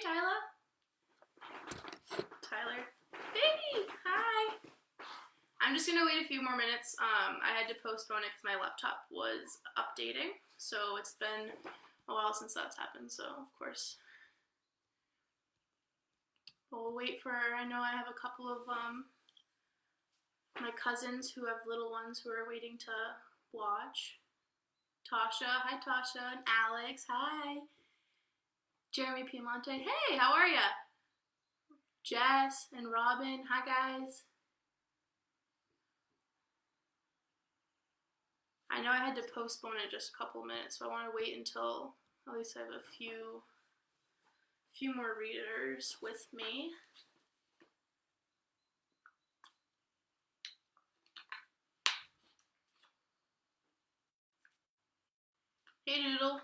Tyler. Tyler. Baby, hi. I'm just gonna wait a few more minutes. I had to postpone it because my laptop was updating, so it's been a while since that's happened, so of course. We'll wait for, I know I have a couple of my cousins who have little ones who are waiting to watch. Tasha, hi Tasha, and Alex, hi. Jeremy Piemonte, hey, how are ya? Jess and Robin, hi guys. I know I had to postpone it just a couple minutes, so I want to wait until at least I have a few more readers with me. Hey Doodle.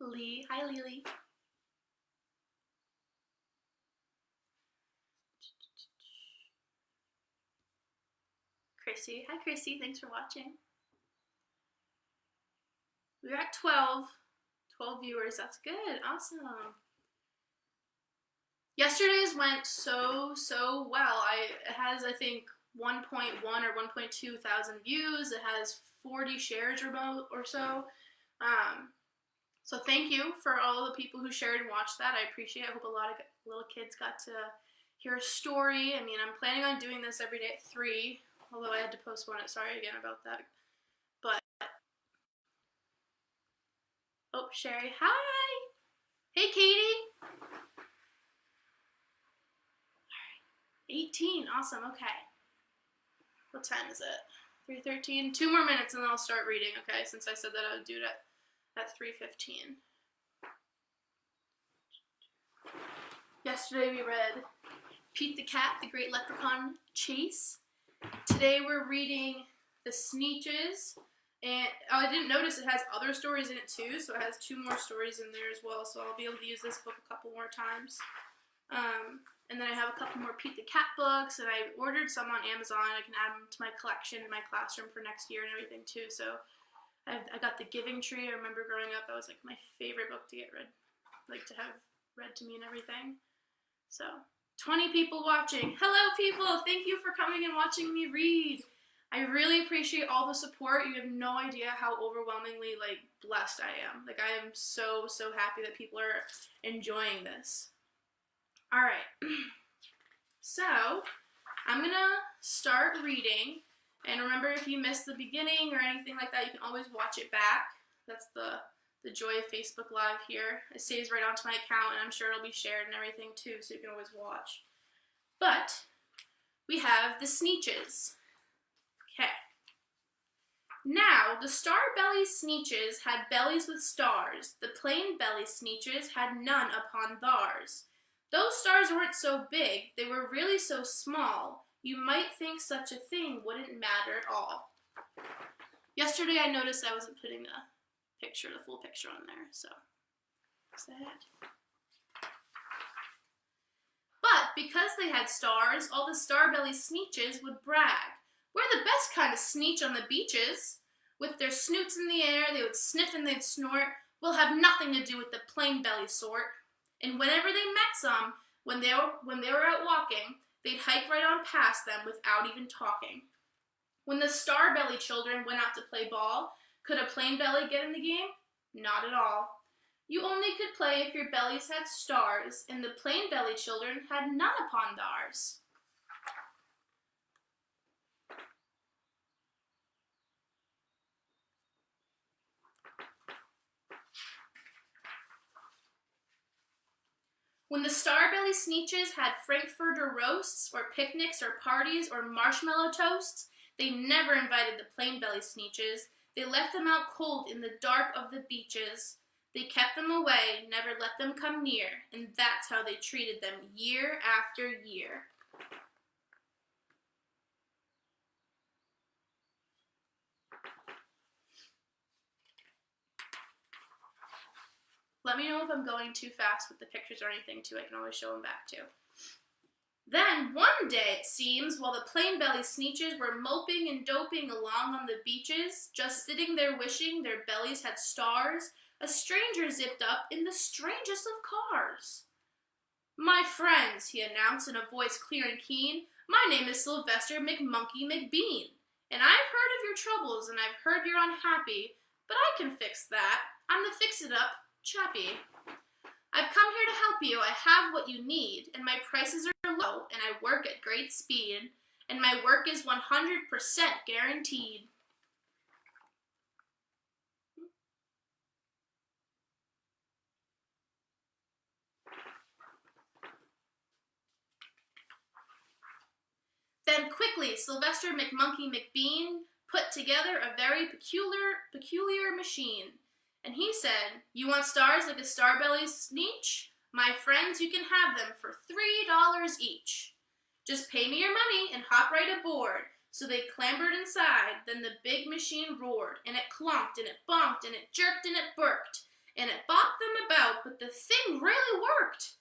Lee, hi Lily. Chrissy, hi Chrissy, thanks for watching. We're at 12 viewers, that's good, awesome. Yesterday's went so well. It has, I think, 1.1 or 1.2 thousand views. It has 40 shares or so. So thank you for all the people who shared and watched that. I appreciate it. I hope a lot of little kids got to hear a story. I mean, I'm planning on doing this every day at 3, although I had to postpone it. Sorry again about that. But, oh, Sherry, hi! Hey, Katie! 18, awesome, okay. What time is it? 3:13? 2 more minutes and then I'll start reading, okay? Since I said that I would do it at 3:15. Yesterday we read Pete the Cat, the Great Leprechaun Chase. Today we're reading the Sneetches. And I didn't notice it has other stories in it too, so it has 2 more stories in there as well, so I'll be able to use this book a couple more times. And then I have a couple more Pete the Cat books, and I ordered some on Amazon. I can add them to my collection in my classroom for next year and everything too. So I got The Giving Tree. I remember growing up, that was like my favorite book to get read, like to have read to me and everything. So 20 people watching. Hello people, thank you for coming and watching me read. I really appreciate all the support. You have no idea how overwhelmingly like blessed I am. Like I am so happy that people are enjoying this. All right, so I'm gonna start reading, and remember if you missed the beginning or anything like that, you can always watch it back. That's the joy of Facebook Live here. It saves right onto my account, and I'm sure it'll be shared and everything too, so you can always watch. But we have the Sneetches. Okay. Now, the star-belly Sneetches had bellies with stars. The plain-belly Sneetches had none upon theirs. Those stars weren't so big, they were really so small, you might think such a thing wouldn't matter at all. Yesterday I noticed I wasn't putting the full picture on there, so that's that. But because they had stars, all the star-belly Sneetches would brag. We're the best kind of Sneetch on the beaches. With their snoots in the air, they would sniff and they'd snort. We'll have nothing to do with the plain-belly sort. And whenever they met some, when they were out walking, they'd hike right on past them without even talking. When the star-belly children went out to play ball, could a plain belly get in the game? Not at all. You only could play if your bellies had stars, and the plain belly children had none upon theirs. When the star-belly Sneetches had frankfurter roasts, or picnics, or parties, or marshmallow toasts, they never invited the plain-belly Sneetches. They left them out cold in the dark of the beaches. They kept them away, never let them come near, and that's how they treated them year after year. Let me know if I'm going too fast with the pictures or anything too. I can always show them back too. Then one day, it seems, while the plain-belly Sneetches were moping and doping along on the beaches, just sitting there wishing their bellies had stars, a stranger zipped up in the strangest of cars. "My friends," he announced in a voice clear and keen, "my name is Sylvester McMonkey McBean, and I've heard of your troubles, and I've heard you're unhappy, but I can fix that. I'm the fix-it-up chappie. I've come here to help you. I have what you need, and my prices are low, and I work at great speed, and my work is 100% guaranteed." Then quickly Sylvester McMonkey McBean put together a very peculiar machine. And he said, "You want stars like a starbelly Sneetch? My friends, you can have them for $3 each. Just pay me your money and hop right aboard." So they clambered inside. Then the big machine roared, and it clunked, and it bonked, and it jerked, and it burked, and it bopped them about, but the thing really worked.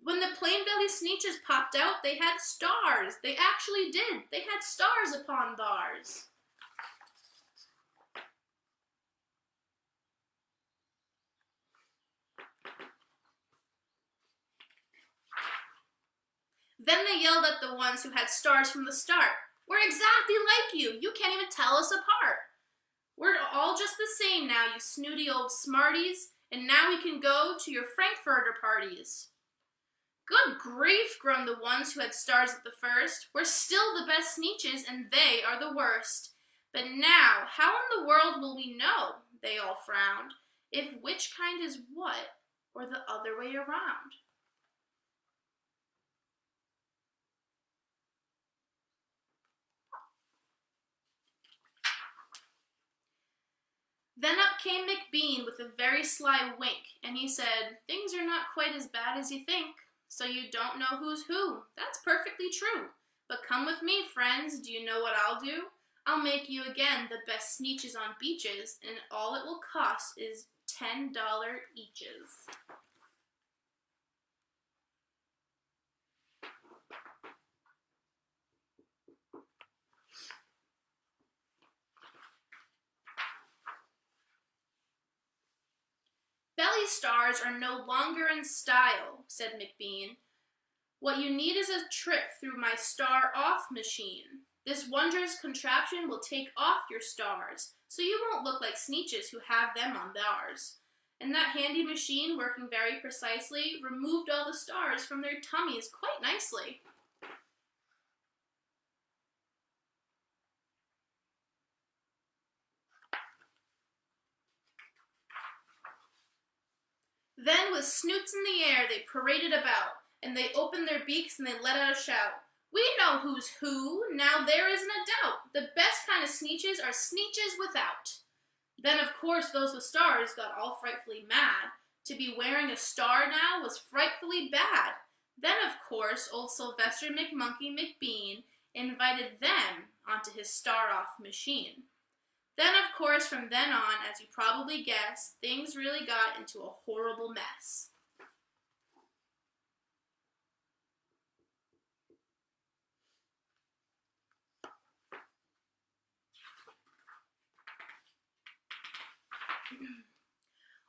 When the plain-belly Sneetches popped out, they had stars. They actually did. They had stars upon theirs. Then they yelled at the ones who had stars from the start. "We're exactly like you. You can't even tell us apart. We're all just the same now, you snooty old smarties, and now we can go to your Frankfurter parties." "Good grief," groaned the ones who had stars at the first. "We're still the best Sneetches, and they are the worst. But now, how in the world will we know," they all frowned, "if which kind is what, or the other way around?" Then up came McBean with a very sly wink, and he said, "Things are not quite as bad as you think. So you don't know who's who. That's perfectly true. But come with me, friends. Do you know what I'll do? I'll make you again the best Sneetches on beaches, and all it will cost is $10 eaches." "Belly stars are no longer in style," said McBean. "What you need is a trip through my star-off machine. This wondrous contraption will take off your stars, so you won't look like Sneetches who have them on theirs." And that handy machine, working very precisely, removed all the stars from their tummies quite nicely. Then with snoots in the air they paraded about, and they opened their beaks and they let out a shout. "We know who's who, now there isn't a doubt. The best kind of Sneetches are Sneetches without." Then of course those with stars got all frightfully mad. To be wearing a star now was frightfully bad. Then of course old Sylvester McMonkey McBean invited them onto his star-off machine. Then, of course, from then on, as you probably guessed, things really got into a horrible mess.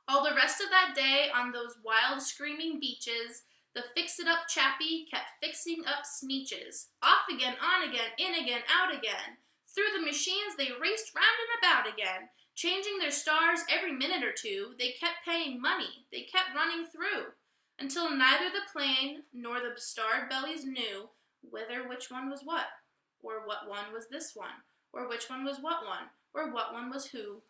All the rest of that day, on those wild, screaming beaches, the fix-it-up chappie kept fixing up Sneetches. Off again, on again, in again, out again. Through the machines they raced round and about again, changing their stars every minute or two. They kept paying money. They kept running through, until neither the plain nor the starred bellies knew whether which one was what, or what one was this one, or which one was what one, or what one was who.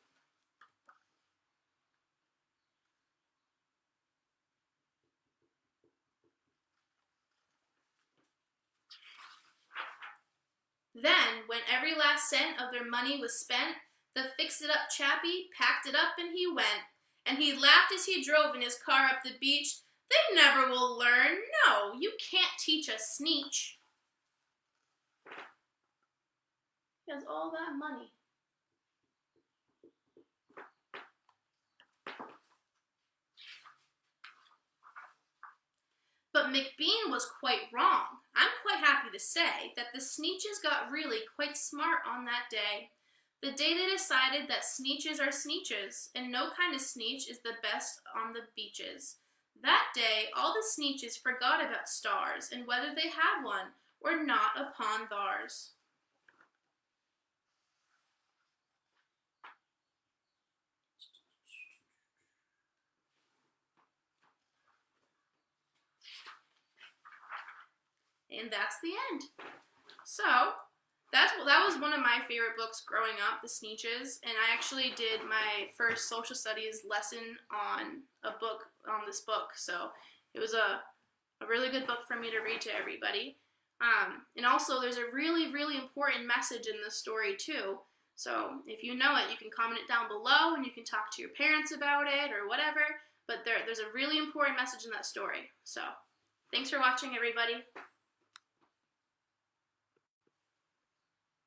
Then, when every last cent of their money was spent, the fix-it-up chappie packed it up and he went. And he laughed as he drove in his car up the beach. "They never will learn. No, you can't teach a Sneetch." He has all that money. But But McBean was quite wrong. I'm quite happy to say that the Sneetches got really quite smart on that day. The day they decided that Sneetches are Sneetches, and no kind of Sneetch is the best on the beaches. That day, all the Sneetches forgot about stars, and whether they had one or not upon theirs. And that's the end. So, that was one of my favorite books growing up, The Sneetches, and I actually did my first social studies lesson on this book, so it was a really good book for me to read to everybody. And also, there's a really, really important message in this story, too. So, if you know it, you can comment it down below, and you can talk to your parents about it, or whatever, but there's a really important message in that story. So, thanks for watching, everybody.